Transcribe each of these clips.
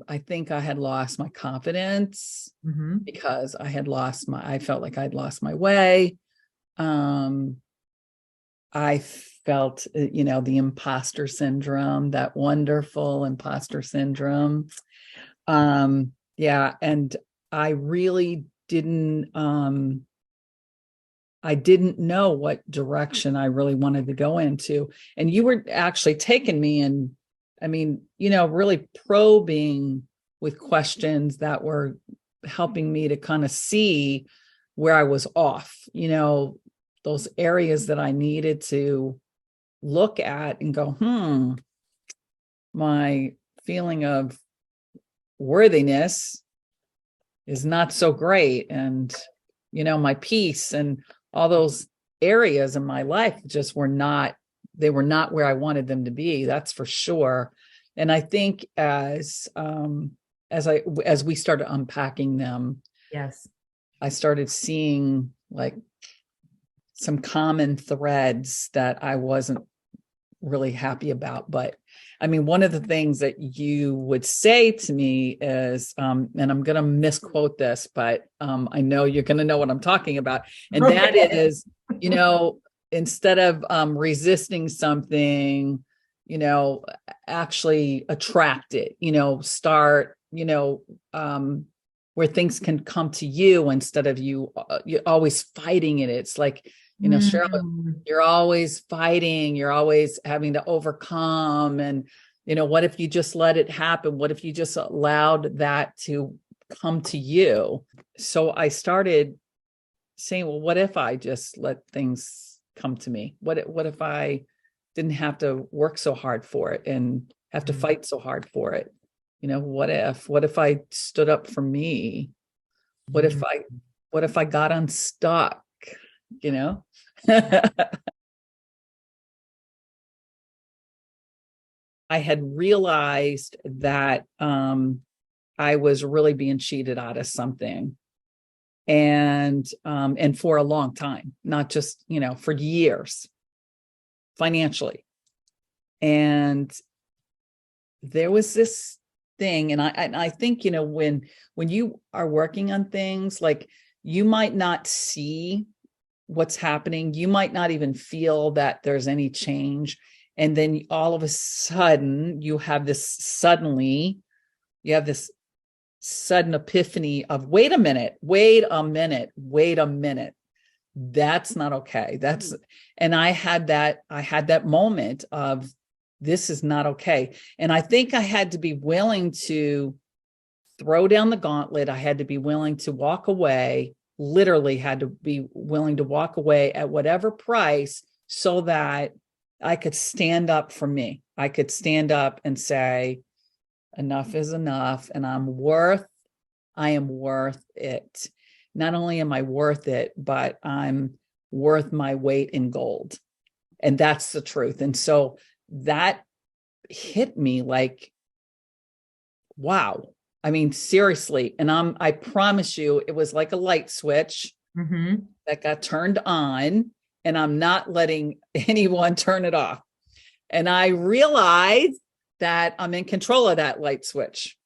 I think I had lost my confidence because I felt like I'd lost my way. I felt, the imposter syndrome, that wonderful imposter syndrome. Yeah. And I really I didn't know what direction I really wanted to go into. And you were actually taking me in, really probing with questions that were helping me to kind of see where I was off, those areas that I needed to look at and go, my feeling of worthiness is not so great. And, my peace and all those areas in my life just were not where I wanted them to be. That's for sure. And I think as we started unpacking them, yes, I started seeing like some common threads that I wasn't really happy about. But one of the things that you would say to me is, and I'm going to misquote this, but I know you're going to know what I'm talking about. And that is, instead of resisting something, actually attract it, start, where things can come to you instead of you always fighting it. It's like, Cheryl, you're always fighting, you're always having to overcome. And, what if you just let it happen? What if you just allowed that to come to you? So I started saying, well, what if I just let things come to me? What if I didn't have to work so hard for it and have to fight so hard for it? What if I stood up for me? What if I got unstuck? I had realized that I was really being cheated out of something, and for a long time, not just for years, financially. And there was this thing, and I think when you are working on things, like, you might not see what's happening. You might not even feel that there's any change. And then all of a sudden you have this sudden epiphany of, wait a minute. That's not okay. And I had that moment of, this is not okay. And I think I had to be willing to throw down the gauntlet. I had to be willing to walk away, literally had to be willing to walk away at whatever price, so that I could stand up for me. I could stand up and say, enough is enough. And I am worth it. Not only am I worth it, but I'm worth my weight in gold. And that's the truth. And so that hit me like, wow. Seriously. And I promise you, it was like a light switch that got turned on, and I'm not letting anyone turn it off. And I realized that I'm in control of that light switch,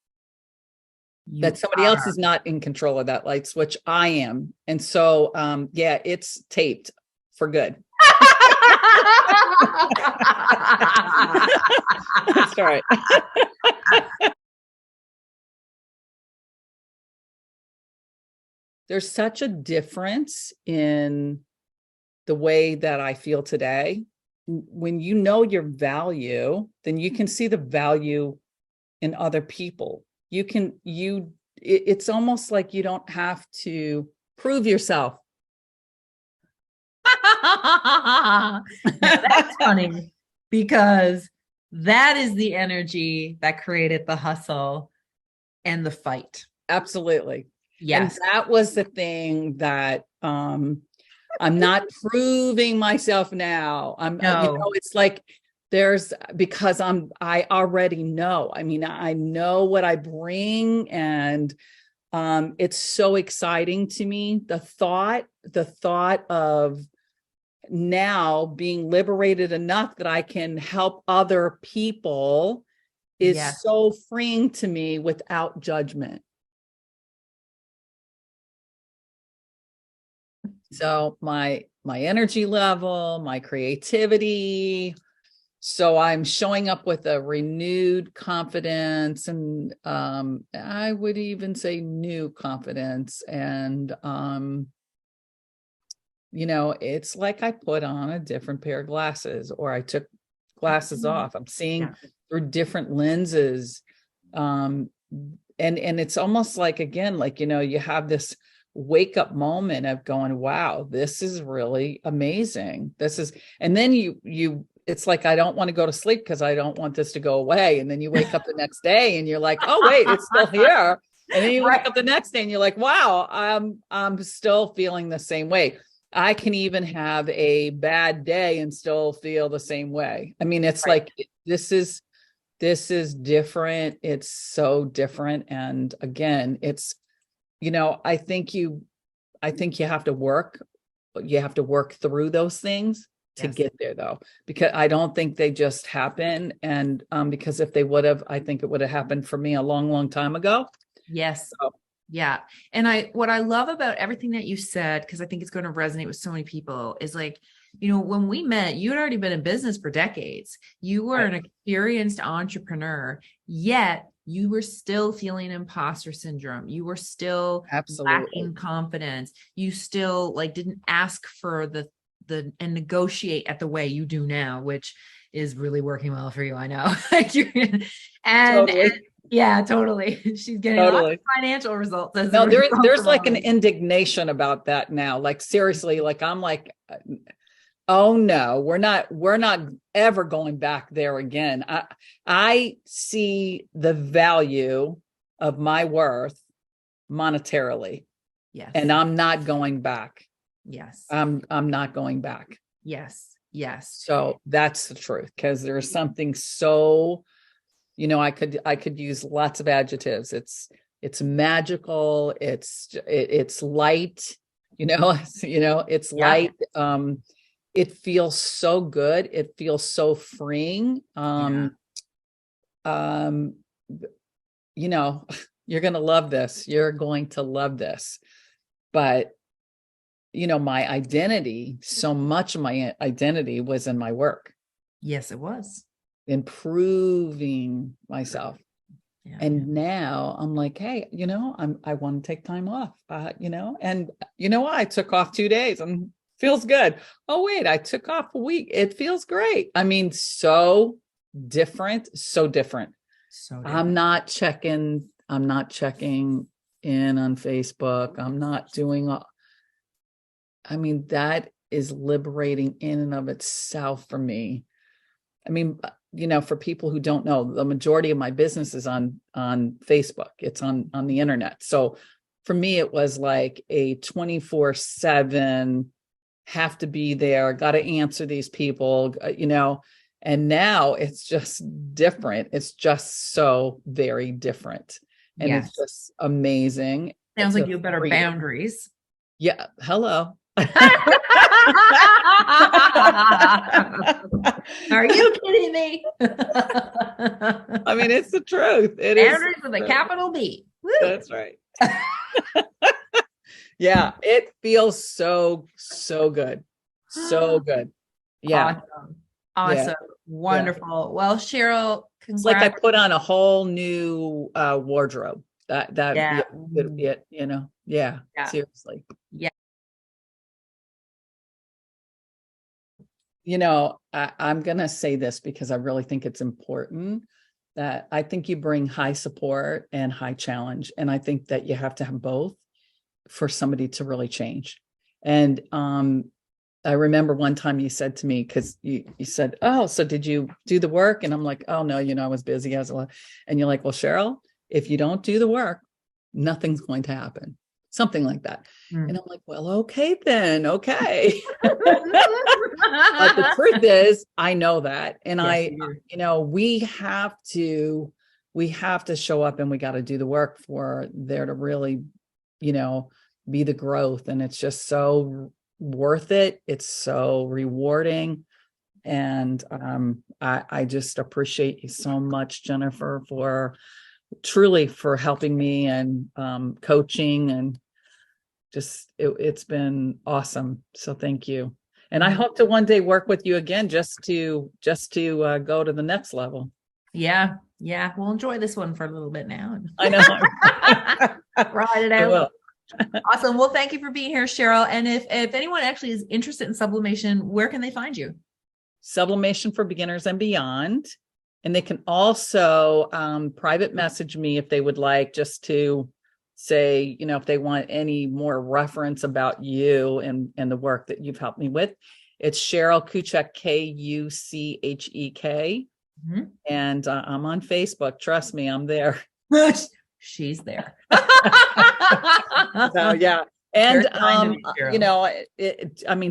that somebody else is not in control of that light switch. I am. And so, it's taped for good. That's right. There's such a difference in the way that I feel today. When you know your value, then you can see the value in other people. It's almost like you don't have to prove yourself. That's funny, because that is the energy that created the hustle and the fight. Absolutely. Yes. And that was the thing that I'm not proving myself now. It's like because I already know. I know what I bring, and it's so exciting to me. The thought of now being liberated enough that I can help other people is Yes. so freeing to me without judgment. So my energy level, my creativity, so I'm showing up with a renewed confidence, and I would even say new confidence. And it's like I put on a different pair of glasses, or I took glasses off. I'm seeing through different lenses. And it's almost like, again, like, you have this wake up moment of going, wow, this is really amazing. And then it's like, I don't want to go to sleep because I don't want this to go away. And then you wake up the next day and you're like, oh, wait, it's still here. And then you wake up the next day and you're like, wow, I'm still feeling the same way. I can even have a bad day and still feel the same way. I mean, it's like, this is different. It's so different. And again, it's, I think you have to work through those things to get there, though, because I don't think they just happen. And because if they would have, I think it would have happened for me a long, long time ago. Yes. So. Yeah. And what I love about everything that you said, because I think it's going to resonate with so many people, is like, when we met, you had already been in business for decades. You were an experienced entrepreneur, yet you were still feeling imposter syndrome. You were still lacking confidence. You still didn't ask for and negotiate at the way you do now, which is really working well for you. I know. Yeah, totally. She's getting lots of financial results. No, there's like an indignation about that now. Like, seriously, like, I'm like, oh no, we're not ever going back there again. I see the value of my worth monetarily. Yes. And I'm not going back. Yes. I'm not going back. Yes. Yes. So that's the truth, because there's something so, I could use lots of adjectives. It's magical. It's light, it's light. It feels so good. It feels so freeing. You're going to love this. You're going to love this. But, my identity, so much of my identity was in my work. Yes, it was. Improving myself. Now I'm like, hey, I want to take time off, and I took off 2 days and feels good. Oh, wait, I took off a week. It feels great. I mean, so different. I'm not checking in on Facebook. I'm not doing that is liberating in and of itself for me. I mean, for people who don't know, the majority of my business is on Facebook. It's on the internet. So for me, it was like a 24/7, have to be there, got to answer these people, and now it's just different. It's just so very different. And it's just amazing. Sounds like you have better boundaries. Yeah. Hello. Are you kidding me? I mean, it's the truth. Boundaries with a capital B. Woo. That's right. Yeah, it feels so good. So good. Yeah. Awesome. Wonderful. Yeah. Well, Cheryl, it's like I put on a whole new wardrobe. Seriously. Yeah. I'm going to say this because I really think it's important, that I think you bring high support and high challenge. And I think that you have to have both for somebody to really change. And I remember one time you said to me, because you said, oh, so did you do the work? And I'm like, oh, no, I was busy. And you're like, well, Cheryl, if you don't do the work, nothing's going to happen. Something like that. And I'm like, well, okay, then. Okay. But the truth is, I know that. And we have to show up, and we got to do the work for there to really, be the growth. And it's just so worth it. It's so rewarding. And I just appreciate you so much, Jennifer, for truly for helping me and coaching, and just it's been awesome. So thank you. And I hope to one day work with you again, just to go to the next level. Yeah. Yeah. We'll enjoy this one for a little bit now. I know. Ride it I out. will. Awesome. Well, thank you for being here, Cheryl. And if anyone actually is interested in sublimation, where can they find you? Sublimation for Beginners and Beyond. And they can also private message me if they would like, just to say, if they want any more reference about you and the work that you've helped me with. It's Cheryl Kuchek, Kuchek. Mm-hmm. And I'm on Facebook. Trust me, I'm there. She's there. So, yeah. And,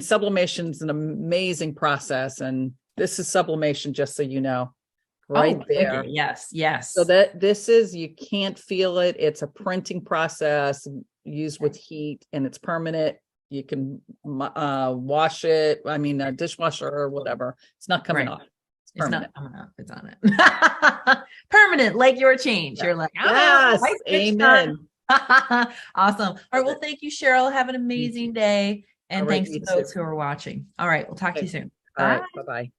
sublimation is an amazing process. And this is sublimation, just so you know, right there. Okay. Yes. So you can't feel it. It's a printing process used with heat, and it's permanent. You can wash it. A dishwasher or whatever. It's not coming off. It's not coming up. It's on it. Permanent, like your change. You're like, yes, amen. Awesome. All right. Well, thank you, Cheryl. Have an amazing day. And thanks to those who are watching. All right. We'll talk to you soon. All right. Bye-bye.